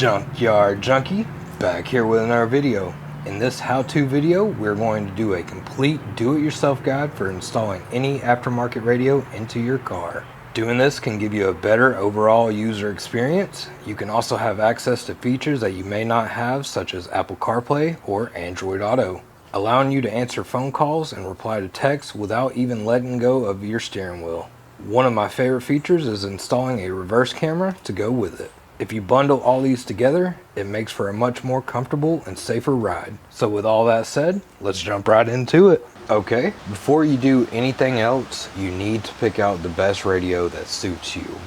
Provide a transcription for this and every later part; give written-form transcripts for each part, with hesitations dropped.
Junkyard Junkie, back here with another video. In this how-to video, we're going to do a complete do-it-yourself guide for installing any aftermarket radio into your car. Doing this can give you a better overall user experience. You can also have access to features that you may not have, such as Apple CarPlay or Android Auto, allowing you to answer phone calls and reply to texts without even letting go of your steering wheel. One of my favorite features is installing a reverse camera to go with it. If you bundle all these together, it makes for a much more comfortable and safer ride. So with all that said, let's jump right into it. Okay, before you do anything else, you need to pick out the best radio that suits you.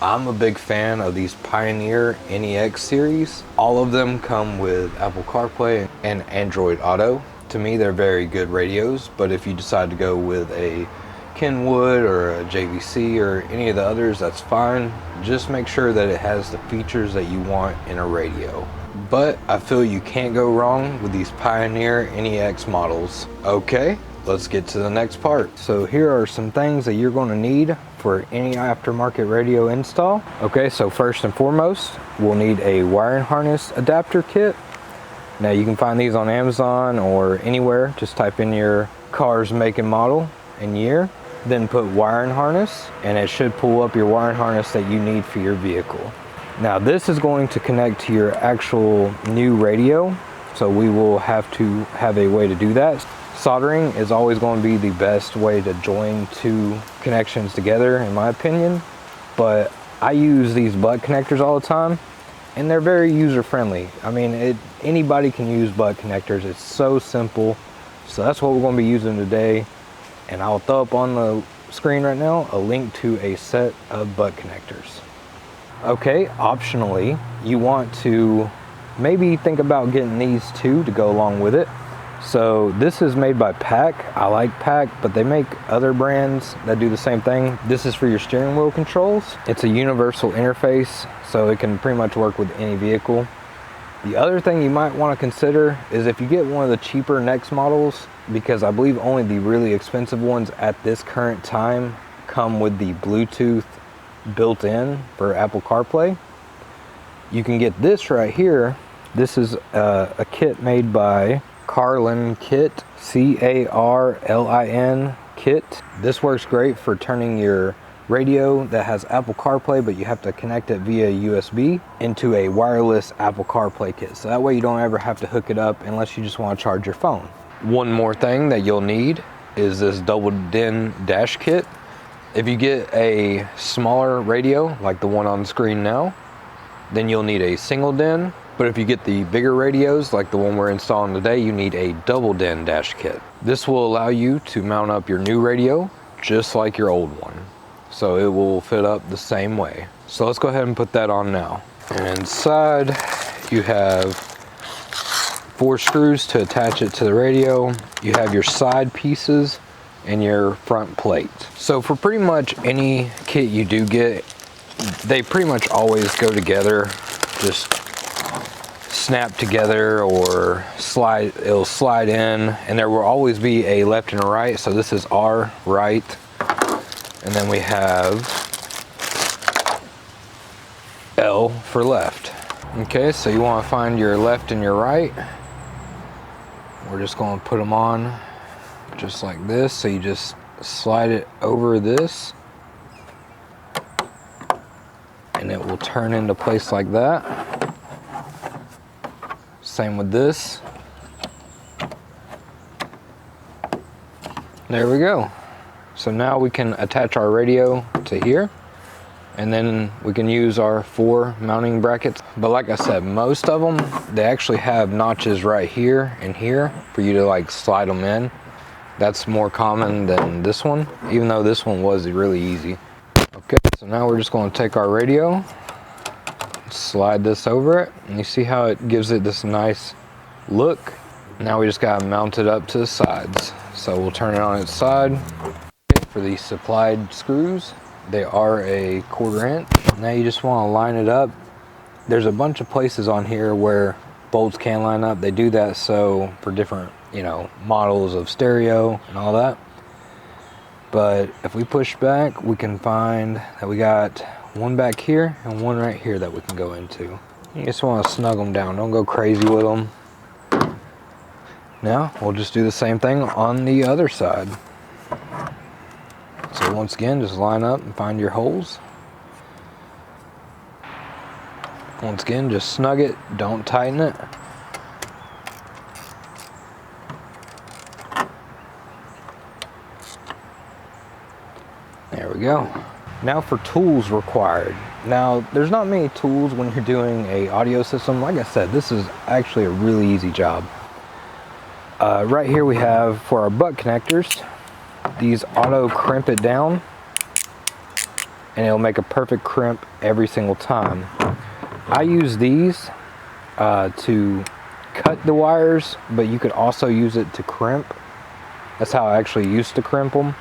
I'm a big fan of these Pioneer NEX series. All of them come with Apple CarPlay and Android Auto. To me, they're very good radios, but if you decide to go with a Kenwood or a JVC or any of the others, that's fine. Just make sure that it has the features that you want in a radio. But I feel you can't go wrong with these Pioneer NEX models. Okay, let's get to the next part. So here are some things that you're going to need for any aftermarket radio install. Okay, so first and foremost, we'll need a wiring harness adapter kit. Now you can find these on Amazon or anywhere. Just type in your car's make and model and year, then put wiring harness, and it should pull up your wiring harness that you need for your vehicle. Now this is going to connect to your actual new radio, so we will have to have a way to do that. Soldering is always going to be the best way to join two connections together, in my opinion, but I use these butt connectors all the time, and they're very user friendly. I mean, anybody can use butt connectors. It's so simple. So that's what we're going to be using today. And I'll throw up on the screen right now a link to a set of butt connectors. Okay, optionally, you want to maybe think about getting these two to go along with it. So this is made by PAC. I like PAC, but they make other brands that do the same thing. This is for your steering wheel controls. It's a universal interface, so it can pretty much work with any vehicle. The other thing you might want to consider is if you get one of the cheaper NEX models, because I believe only the really expensive ones at this current time come with the Bluetooth built in for Apple CarPlay. You can get this right here. This is a kit made by Carlin Kit, C-A-R-L-I-N Kit. This works great for turning your radio that has Apple CarPlay, but you have to connect it via USB into a wireless Apple CarPlay kit. So that way you don't ever have to hook it up unless you just want to charge your phone. One more thing that you'll need is this double DIN dash kit. If you get a smaller radio like the one on the screen now, then you'll need a single DIN. But if you get the bigger radios like the one we're installing today, you need a double DIN dash kit. This will allow you to mount up your new radio just like your old one. So it will fit up the same way. So let's go ahead and put that on now. And inside you have 4 screws to attach it to the radio. You have your side pieces and your front plate. So for pretty much any kit you do get, they pretty much always go together, just snap together or slide. It'll slide in, and there will always be a left and a right. So this is our right, and then we have L for left. Okay, so you want to find your left and your right. We're just going to put them on just like this. So you just slide it over this, and it will turn into place like that. Same with this. There we go. So now we can attach our radio to here, and then we can use our 4 mounting brackets. But like I said, most of them, they actually have notches right here and here for you to like slide them in. That's more common than this one, even though this one was really easy. Okay, so now we're just going to take our radio, slide this over it, and you see how it gives it this nice look. Now we just got to mount it up to the sides. So we'll turn it on its side. For these supplied screws, they are a 1/4 inch. Now you just want to line it up. There's a bunch of places on here where bolts can line up. They do that so for different, models of stereo and all that. But if we push back, we can find that we got one back here and one right here that we can go into. You just want to snug them down. Don't go crazy with them. Now we'll just do the same thing on the other side. So once again, just line up and find your holes. Once again, just snug it, don't tighten it. There we go. Now for tools required. Now, there's not many tools when you're doing a audio system. Like I said, this is actually a really easy job. Right here we have, for our butt connectors, these auto crimp it down, and it'll make a perfect crimp every single time. I use these to cut the wires, but you could also use it to crimp. That's how I actually used to crimp them.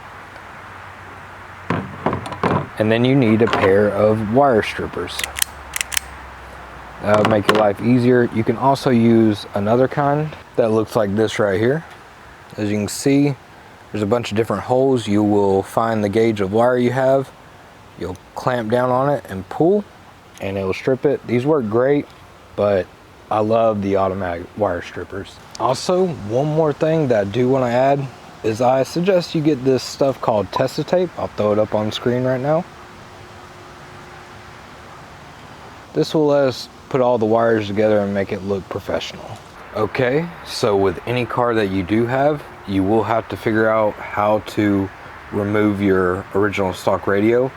And then you need a pair of wire strippers. That'll make your life easier. You can also use another kind that looks like this right here. As you can see, there's a bunch of different holes. You will find the gauge of wire you have. You'll clamp down on it and pull, and it will strip it. These work great, but I love the automatic wire strippers. Also, one more thing that I do want to add is I suggest you get this stuff called Testa tape. I'll throw it up on the screen right now. This will let us put all the wires together and make it look professional. Okay, so with any car that you do have, you will have to figure out how to remove your original stock radio.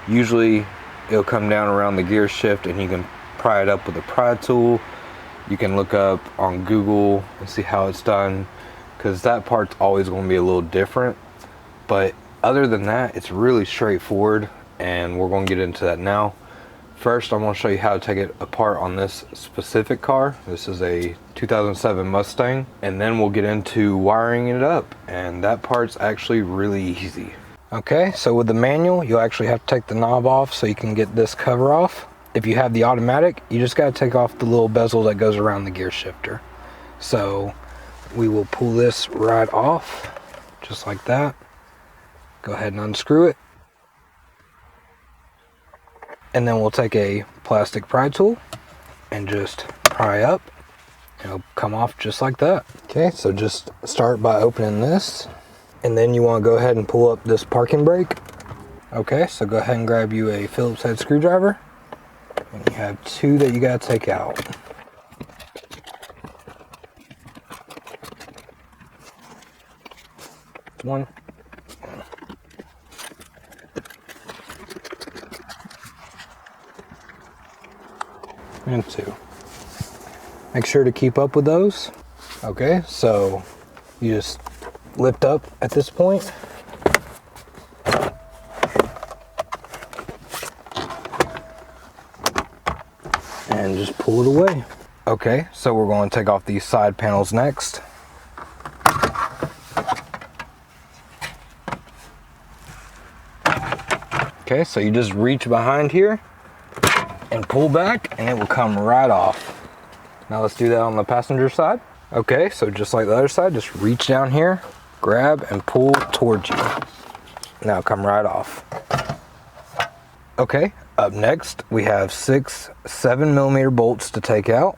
Usually it'll come down around the gear shift and you can pry it up with a pry tool. You can look up on Google and see how it's done, because that part's always going to be a little different. But other than that, it's really straightforward, and we're going to get into that now. First, I'm going to show you how to take it apart on this specific car. This is a 2007 Mustang, and then we'll get into wiring it up, and that part's actually really easy. Okay, so with the manual, you'll actually have to take the knob off so you can get this cover off. If you have the automatic, you just got to take off the little bezel that goes around the gear shifter. So we will pull this right off, just like that. Go ahead and unscrew it. And then we'll take a plastic pry tool and just pry up. It'll come off just like that. Okay, so just start by opening this. And then you want to go ahead and pull up this parking brake. Okay, so go ahead and grab you a Phillips head screwdriver. And you have two that you got to take out. One. And two. Make sure to keep up with those. Okay, so you just lift up at this point. And just pull it away. Okay, so we're going to take off these side panels next. Okay, so you just reach behind here and pull back, and it will come right off. Now let's do that on the passenger side. Okay, so just like the other side, just reach down here, grab and pull towards you. Now come right off. Okay, up next we have 6 7mm bolts to take out.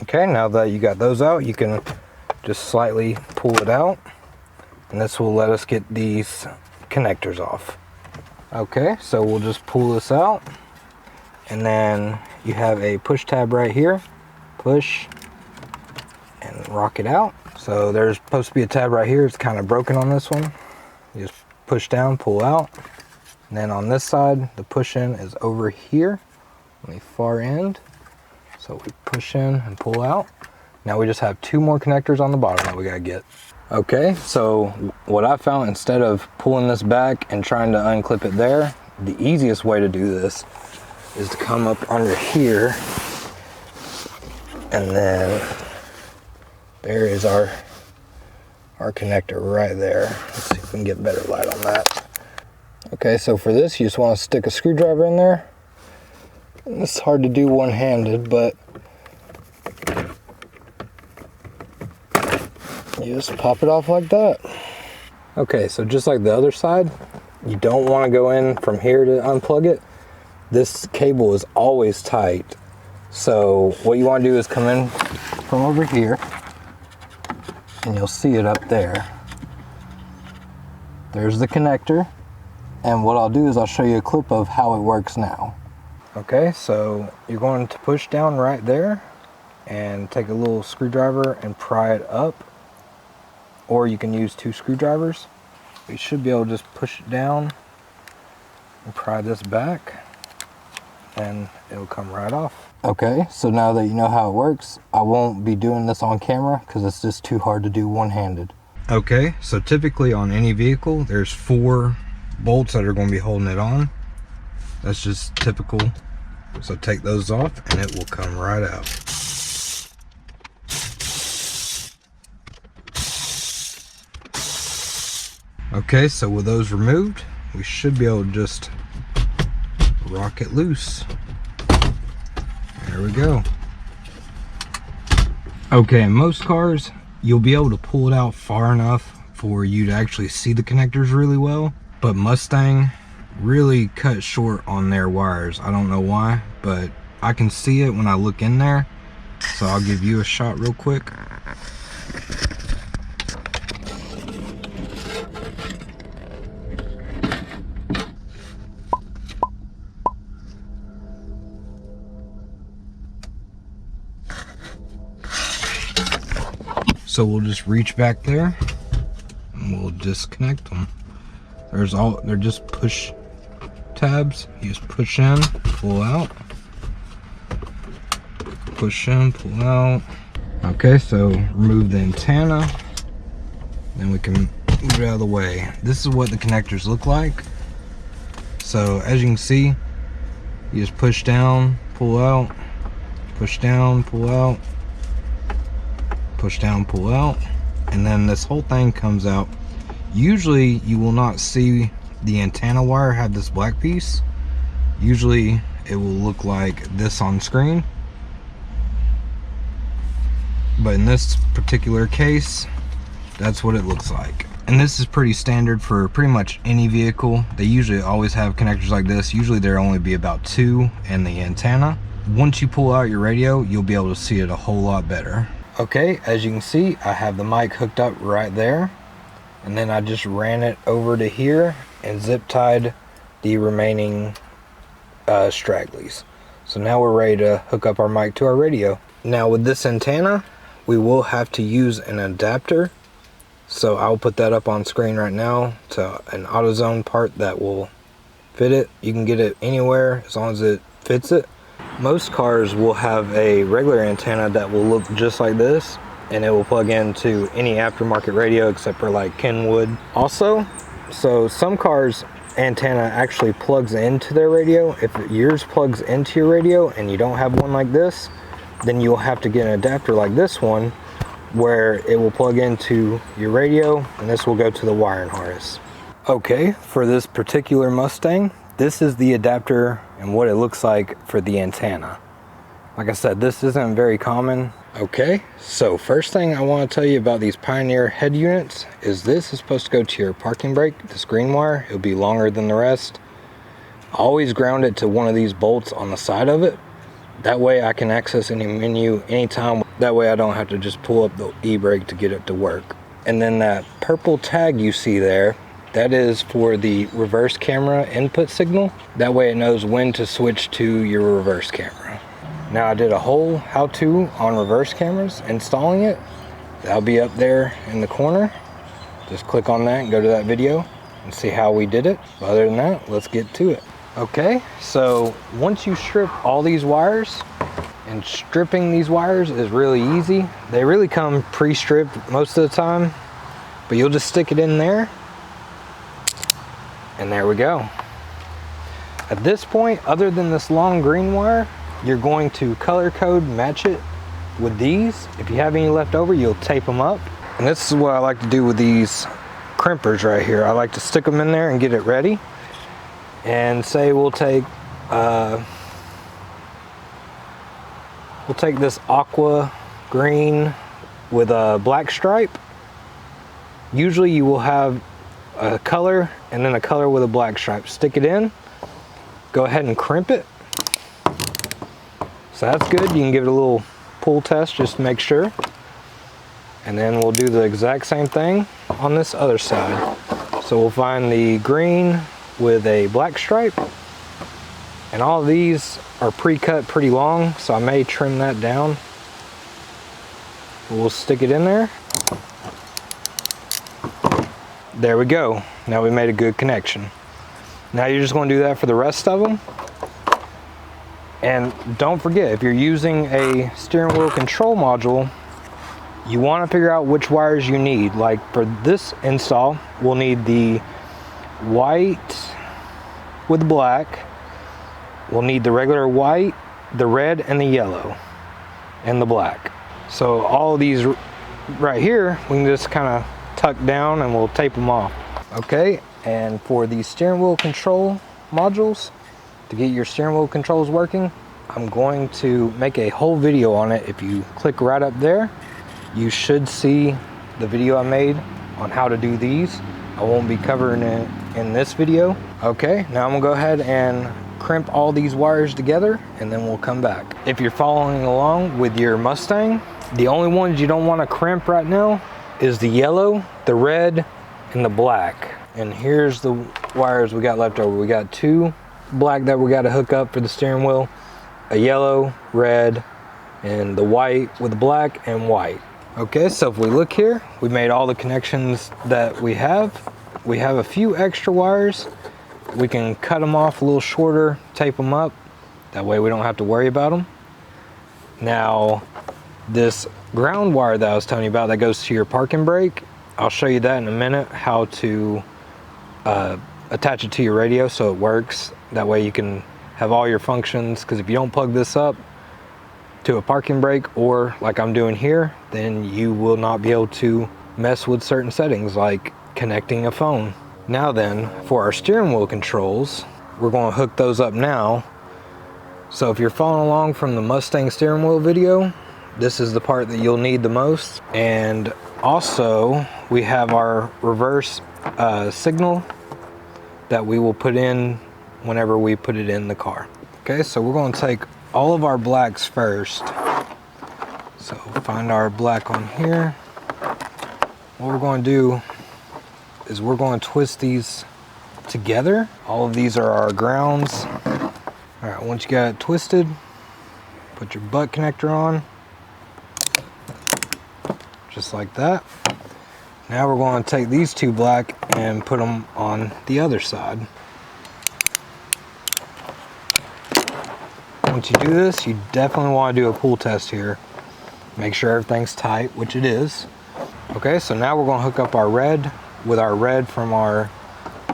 Okay, now that you got those out, you can just slightly pull it out, and this will let us get these connectors off. Okay, so we'll just pull this out, and then you have a push tab right here. Push and rock it out. So there's supposed to be a tab right here. It's kind of broken on this one. You just push down, pull out, and then on this side, the push in is over here on the far end. So we push in and pull out. Now we just have 2 more connectors on the bottom that we gotta get. Okay, so what I found, instead of pulling this back and trying to unclip it there, the easiest way to do this is to come up under here, and then there is our our connector right there. Let's see if we can get better light on that. Okay, so for this, you just want to stick a screwdriver in there. It's hard to do one-handed, but you just pop it off like that. Okay, so just like the other side, you don't want to go in from here to unplug it. This cable is always tight. So what you want to do is come in from over here, and you'll see it up there. There's the connector. And what I'll do is I'll show you a clip of how it works now. Okay, so you're going to push down right there and take a little screwdriver and pry it up. Or you can use 2 screwdrivers. You should be able to just push it down and pry this back, and it'll come right off. Okay, so now that you know how it works, I won't be doing this on camera because it's just too hard to do one-handed. Okay, so typically on any vehicle, there's 4 bolts that are going to be holding it on. That's just typical. So take those off and it will come right out. Okay, so with those removed, we should be able to just rock it loose. There we go. Okay, in most cars, you'll be able to pull it out far enough for you to actually see the connectors really well. But Mustang really cut short on their wires. I don't know why, but I can see it when I look in there. So I'll give you a shot real quick. So we'll just reach back there and we'll disconnect them. They're just push tabs. You just push in, pull out, push in, pull out. Okay, so remove the antenna, then we can move it out of the way. This is what the connectors look like. So as you can see, you just push down, pull out, push down, pull out, push down, pull out, and then this whole thing comes out. Usually you will not see the antenna wire have this black piece. Usually it will look like this on screen, but in this particular case, that's what it looks like. And this is pretty standard for pretty much any vehicle. They usually always have connectors like this. Usually there only be about 2 in the antenna. Once you pull out your radio, you'll be able to see it a whole lot better. Okay, as you can see, I have the mic hooked up right there. And then I just ran it over to here and zip tied the remaining stragglies. So now we're ready to hook up our mic to our radio. Now with this antenna, we will have to use an adapter. So I'll put that up on screen right now to an AutoZone part that will fit it. You can get it anywhere as long as it fits it. Most cars will have a regular antenna that will look just like this, and it will plug into any aftermarket radio except for like Kenwood. Also, so some cars antenna actually plugs into their radio. If yours plugs into your radio and you don't have one like this, then you'll have to get an adapter like this one where it will plug into your radio and this will go to the wiring harness. Okay, for this particular Mustang, this is the adapter and what it looks like for the antenna. Like I said, this isn't very common. Okay, so first thing I want to tell you about these Pioneer head units is this is supposed to go to your parking brake, this green wire. It'll be longer than the rest. Always ground it to one of these bolts on the side of it. That way I can access any menu anytime. That way I don't have to just pull up the e-brake to get it to work. And then that purple tag you see there, that is for the reverse camera input signal. That way it knows when to switch to your reverse camera. Now I did a whole how-to on reverse cameras, installing it. That'll be up there in the corner. Just click on that and go to that video and see how we did it. But other than that, let's get to it. Okay, so once you strip all these wires, and stripping these wires is really easy. They really come pre-stripped most of the time, but you'll just stick it in there, and there we go. At this point, other than this long green wire, you're going to color code match it with these. If you have any left over, you'll tape them up. And this is what I like to do with these crimpers right here. I like to stick them in there and get it ready. And say we'll take this aqua green with a black stripe. Usually you will have a color and then a color with a black stripe. Stick it in, go ahead and crimp it. So that's good. You can give it a little pull test just to make sure. And then we'll do the exact same thing on this other side. So we'll find the green with a black stripe. And all of these are pre-cut pretty long, so I may trim that down. We'll stick it in there. There we go. Now we made a good connection. Now you're just going to do that for the rest of them. And don't forget, if you're using a steering wheel control module, you want to figure out which wires you need. Like for this install, we'll need the white with black. We'll need the regular white, the red, and the yellow, and the black. So all of these right here, we can just kind of tuck down and we'll tape them off. Okay, and for the steering wheel control modules, to get your steering wheel controls working, I'm going to make a whole video on it. If you click right up there, you should see the video I made on how to do these. I won't be covering it in this video. Okay, now I'm gonna go ahead and crimp all these wires together and then we'll come back. If you're following along with your Mustang, the only ones you don't want to crimp right now is the yellow, the red, and the black. And here's the wires we got left over. We got two black that we got to hook up for the steering wheel, a yellow, red, and the white with the black and white. Okay, so if we look here, we made all the connections that we have. We have a few extra wires. We can cut them off a little shorter, tape them up. That way we don't have to worry about them. Now, this ground wire that I was telling you about that goes to your parking brake, I'll show you that in a minute, how to attach it to your radio so it works. That way you can have all your functions, because if you don't plug this up to a parking brake, or like I'm doing here, then you will not be able to mess with certain settings like connecting a phone. Now then, for our steering wheel controls, we're going to hook those up now. So if you're following along from the Mustang steering wheel video, this is the part that you'll need the most. And also we have our reverse signal that we will put in whenever we put it in the car. Okay, so we're going to take all of our blacks first. So find our black on here. What we're going to do is we're going to twist these together. All of these are our grounds. All right, once you got it twisted, put your butt connector on, just like that. Now we're going to take these two black and put them on the other side. Once you do this, you definitely want to do a pull test here. Make sure everything's tight, which it is. Okay, so now we're going to hook up our red with our red from our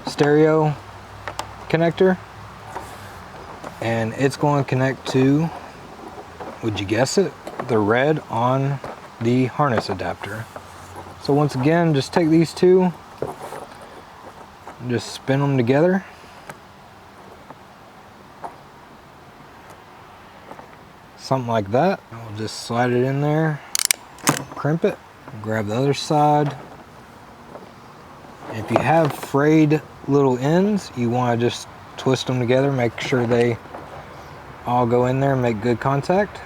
stereo connector. And it's going to connect to, would you guess it, the red on the harness adapter. So once again, just take these two and just spin them together. Something like that. We'll just slide it in there, crimp it, grab the other side. If you have frayed little ends, you want to just twist them together, make sure they all go in there and make good contact.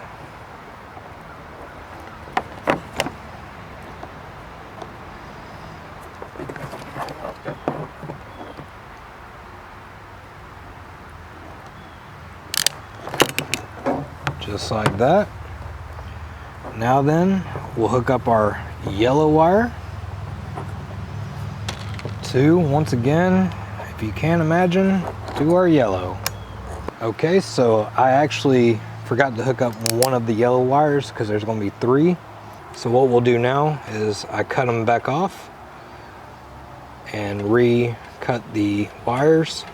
Just like that. Now then, we'll hook up our yellow wire to, once again, if you can imagine, to our yellow. Okay, so I actually forgot to hook up one of the yellow wires because there's going to be three. So what we'll do now is I cut them back off and re-cut the wires.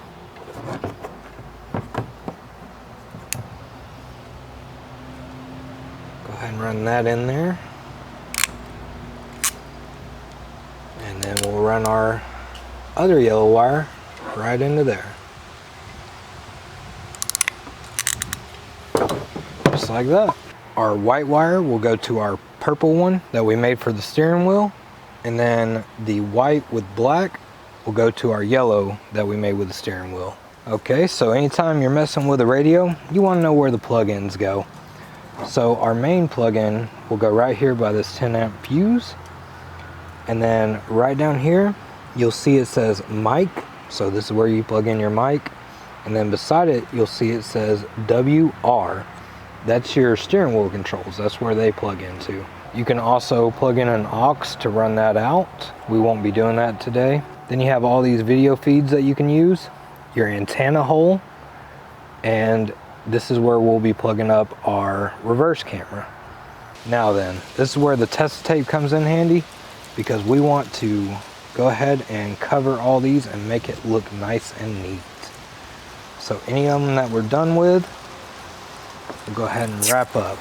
Go ahead and run that in there. And then we'll run our other yellow wire right into there. Just like that. Our white wire will go to our purple one that we made for the steering wheel. And then the white with black will go to our yellow that we made with the steering wheel. Okay, so anytime you're messing with a radio, you want to know where the plug-ins go. So our main plug-in will go right here by this 10 amp fuse. And then right down here, you'll see it says mic. So this is where you plug in your mic. And then beside it, you'll see it says WR. That's your steering wheel controls. That's where they plug into. You can also plug in an aux to run that out. We won't be doing that today. Then you have all these video feeds that you can use. Your antenna hole. And this is where we'll be plugging up our reverse camera. Now then, this is where the test tape comes in handy, because we want to go ahead and cover all these and make it look nice and neat. So any of them that we're done with, we'll go ahead and wrap up.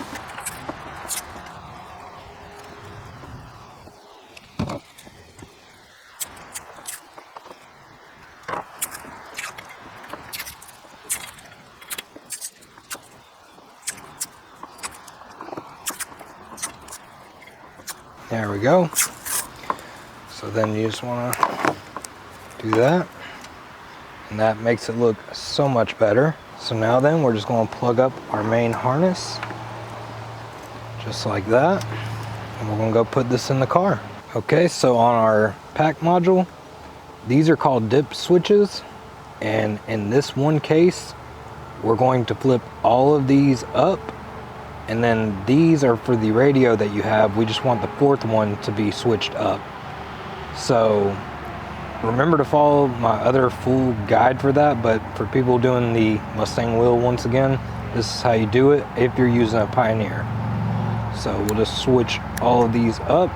There we go. So then you just want to do that, and that makes it look so much better. So now then we're just going to plug up our main harness just like that, and we're going to go put this in the car. Okay, so on our pack module, these are called dip switches, and in this one case we're going to flip all of these up. And then these are for the radio that you have. We just want the fourth one to be switched up. So remember to follow my other full guide for that. But for people doing the Mustang wheel, once again, this is how you do it if you're using a Pioneer. So we'll just switch all of these up.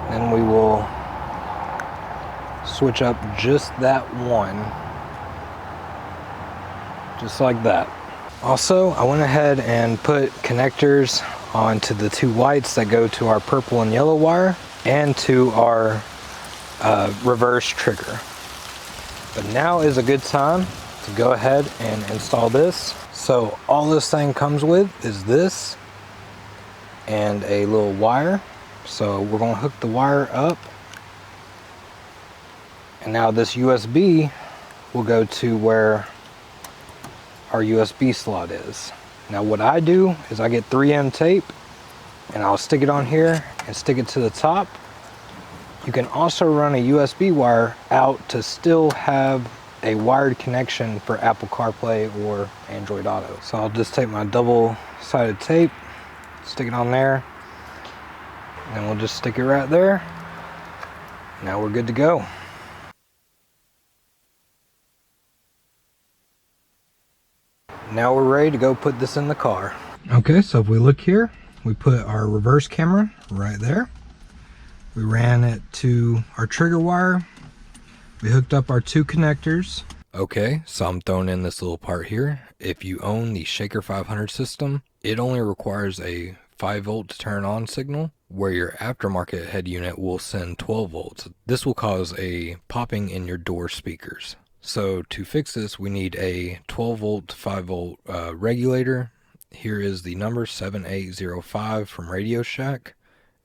Then we will switch up just that one. Just like that. Also, I went ahead and put connectors onto the two whites that go to our purple and yellow wire and to our reverse trigger. But now is a good time to go ahead and install this. So all this thing comes with is this and a little wire. So we're going to hook the wire up. And now this USB will go to where our USB slot is. Now what I do is I get 3M tape and I'll stick it on here and stick it to the top. You can also run a USB wire out to still have a wired connection for Apple CarPlay or Android Auto. So I'll just take my double-sided tape, stick it on there, and we'll just stick it right there. Now we're good to go. Now we're ready to go put this in the car. Okay, so if we look here, we put our reverse camera right there. We ran it to our trigger wire. We hooked up our two connectors. Okay, so I'm throwing in this little part here. If you own the Shaker 500 system, it only requires a 5 volt to turn on signal, where your aftermarket head unit will send 12 volts. This will cause a popping in your door speakers. So to fix this, we need a 12 volt to 5 volt regulator. Here is the number 7805 from Radio Shack,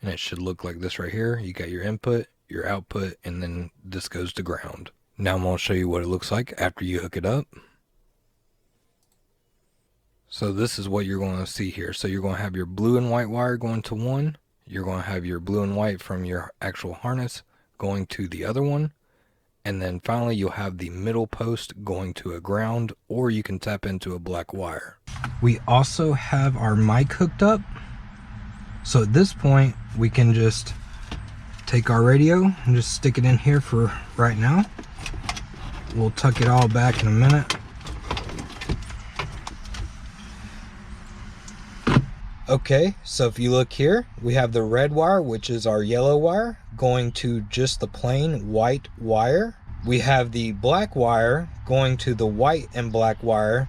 and it should look like this right here. You got your input, your output, and then this goes to ground. Now I'm going to show you what it looks like after you hook it up. So this is what you're going to see here. So you're going to have your blue and white wire going to one. You're going to have your blue and white from your actual harness going to the other one. And then finally you'll have the middle post going to a ground, or you can tap into a black wire. We also have our mic hooked up. So at this point we can just take our radio and just stick it in here for right now. We'll tuck it all back in a minute. Okay, so if you look here, we have the red wire, which is our yellow wire, going to just the plain white wire. We have the black wire going to the white and black wire.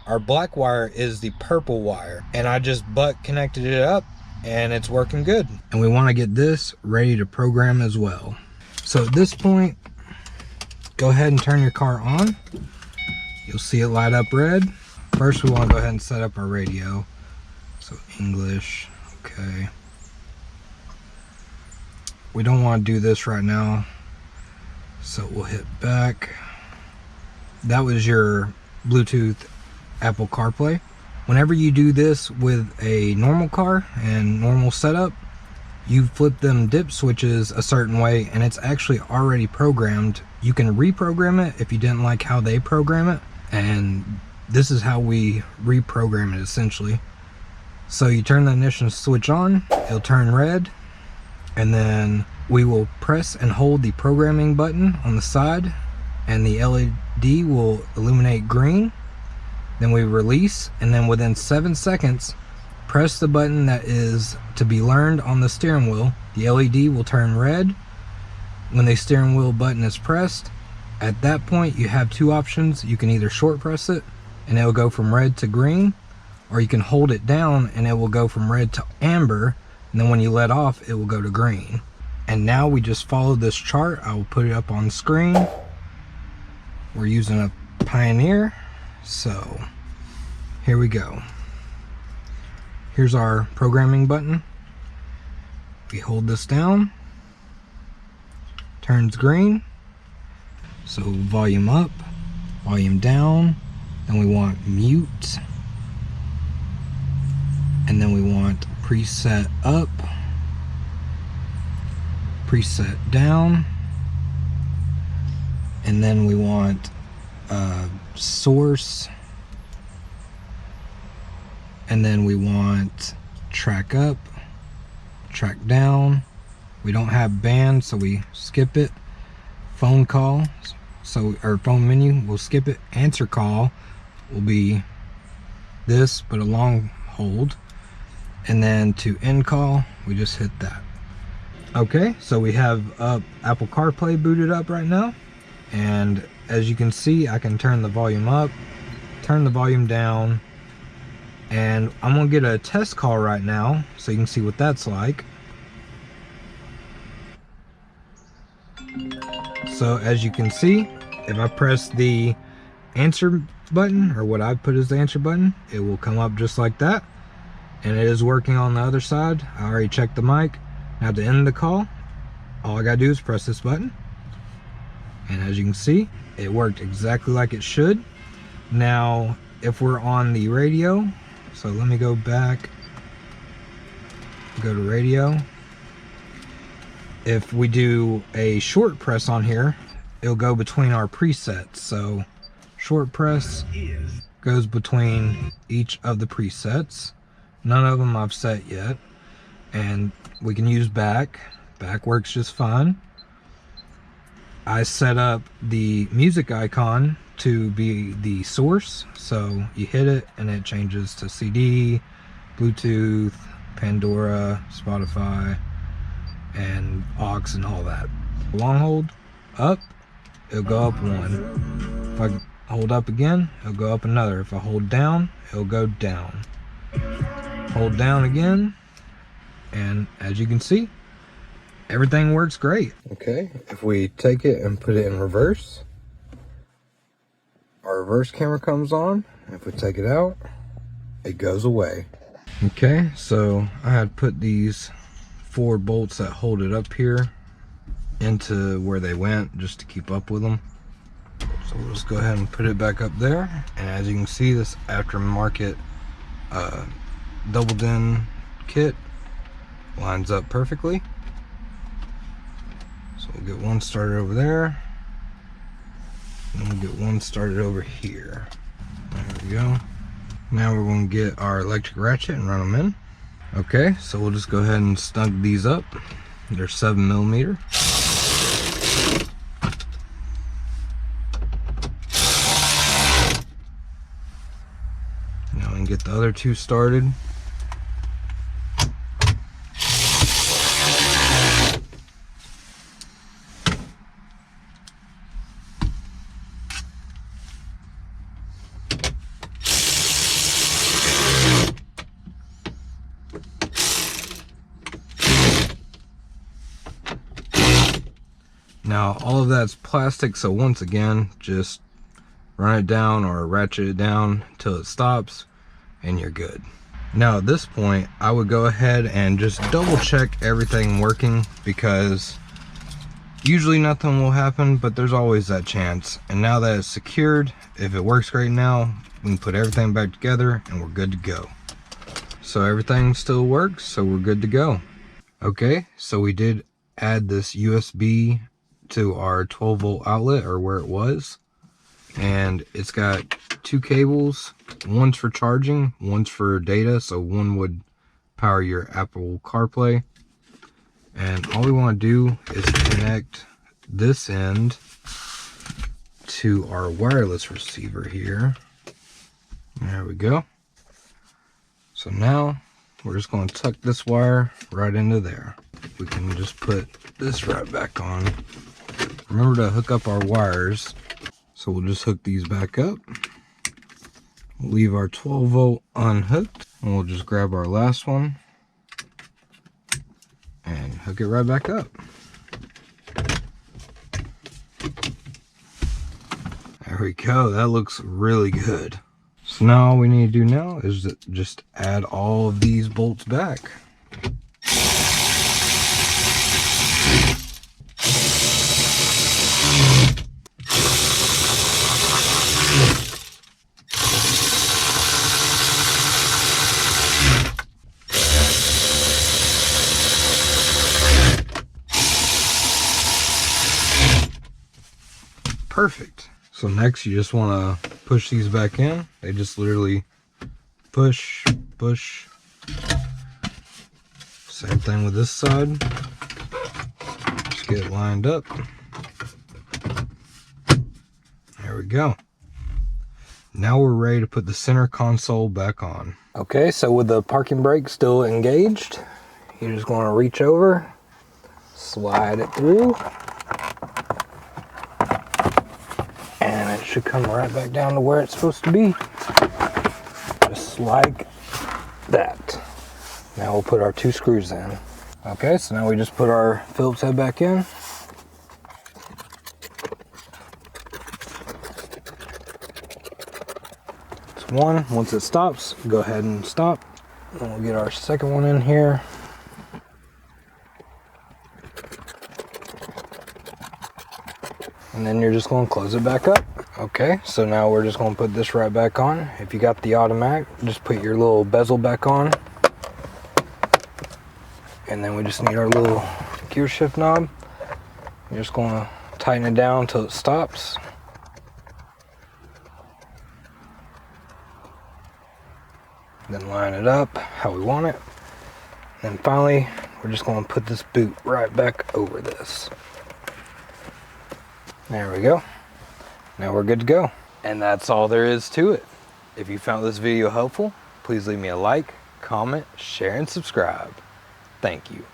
Our black wire is the purple wire, and I just butt connected it up and it's working good. And we want to get this ready to program as well. So at this point, go ahead and turn your car on. You'll see it light up red. First, we want to go ahead and set up our radio. So English, okay. We don't want to do this right now, so we'll hit back. That was your Bluetooth Apple CarPlay. Whenever you do this with a normal car and normal setup, you flip them dip switches a certain way and it's actually already programmed. You can reprogram it if you didn't like how they program it, and this is how we reprogram it essentially. So you turn the ignition switch on, it'll turn red, and then we will press and hold the programming button on the side and the LED will illuminate green. Then we release, and then within 7 seconds, press the button that is to be learned on the steering wheel. The LED will turn red when the steering wheel button is pressed. At that point, you have two options. You can either short press it and it will go from red to green, or you can hold it down and it will go from red to amber, and then when you let off, it will go to green. And now we just follow this chart. I will put it up on the screen. We're using a Pioneer, so here we go. Here's our programming button. We hold this down, turns green. So volume up, volume down, then we want mute, and then we want preset up, preset down, and then we want source, and then we want track up, track down. We don't have band, so we skip it. Phone call, so our phone menu, we'll skip it. Answer call will be this, but a long hold. And then to end call, we just hit that. Okay, so we have Apple CarPlay booted up right now, and as you can see, I can turn the volume up, turn the volume down, and I'm gonna get a test call right now so you can see what that's like. So as you can see, if I press the answer button, or what I put as the answer button, it will come up just like that, and it is working on the other side. I already checked the mic. Now to end the call, all I gotta do is press this button, and as you can see, it worked exactly like it should. Now if we're on the radio, so let me go back, go to radio. If we do a short press on here, it'll go between our presets. So short press goes between each of the presets. None of them I've set yet. And we can use back. Back works just fine. I set up the music icon to be the source. So you hit it and it changes to CD, Bluetooth, Pandora, Spotify, and aux and all that. Long hold up, it'll go up one. If I hold up again, it'll go up another. If I hold down, it'll go down. Hold down again, and as you can see, everything works great. Okay, if we take it and put it in reverse, our reverse camera comes on. If we take it out, it goes away. Okay, so I had put these 4 bolts that hold it up here into where they went just to keep up with them. So we'll just go ahead and put it back up there, and as you can see, this aftermarket double din kit lines up perfectly. So we'll get one started over there, and we'll get one started over here. There we go. Now we're going to get our electric ratchet and run them in. Okay, so we'll just go ahead and snug these up. They're 7mm. Now we can get the other 2 started. Now all of that's plastic, so once again, just run it down or ratchet it down till it stops and you're good. Now at this point, I would go ahead and just double check everything working, because usually nothing will happen, but there's always that chance. And now that it's secured, if it works right now, we can put everything back together and we're good to go. So everything still works, so we're good to go. Okay, so we did add this USB to our 12 volt outlet, or where it was. And it's got two cables, one's for charging, one's for data. So one would power your Apple CarPlay. And all we want to do is connect this end to our wireless receiver here. There we go. So now we're just going to tuck this wire right into there. We can just put this right back on. Remember to hook up our wires. So we'll just hook these back up. We'll leave our 12 volt unhooked, and we'll just grab our last one and hook it right back up. There we go. That looks really good. So now all we need to do now is just add all of these bolts back. Perfect. So next you just want to push these back in. They just literally push, push. Same thing with this side. Just get it lined up. There we go. Now we're ready to put the center console back on. Okay, so with the parking brake still engaged, you're just going to reach over, slide it through, and it should come right back down to where it's supposed to be. Just like that. Now we'll put our two screws in. Okay, so now we just put our Phillips head back in. It's one. Once it stops, go ahead and stop. And we'll get our second one in here. And then you're just going to close it back up. Okay, so now we're just going to put this right back on. If you got the automatic, just put your little bezel back on. And then we just need our little gear shift knob. You're just going to tighten it down until it stops. Then line it up how we want it. And then finally, we're just going to put this boot right back over this. There we go. Now we're good to go. And that's all there is to it. If you found this video helpful, please leave me a like, comment, share, and subscribe. Thank you.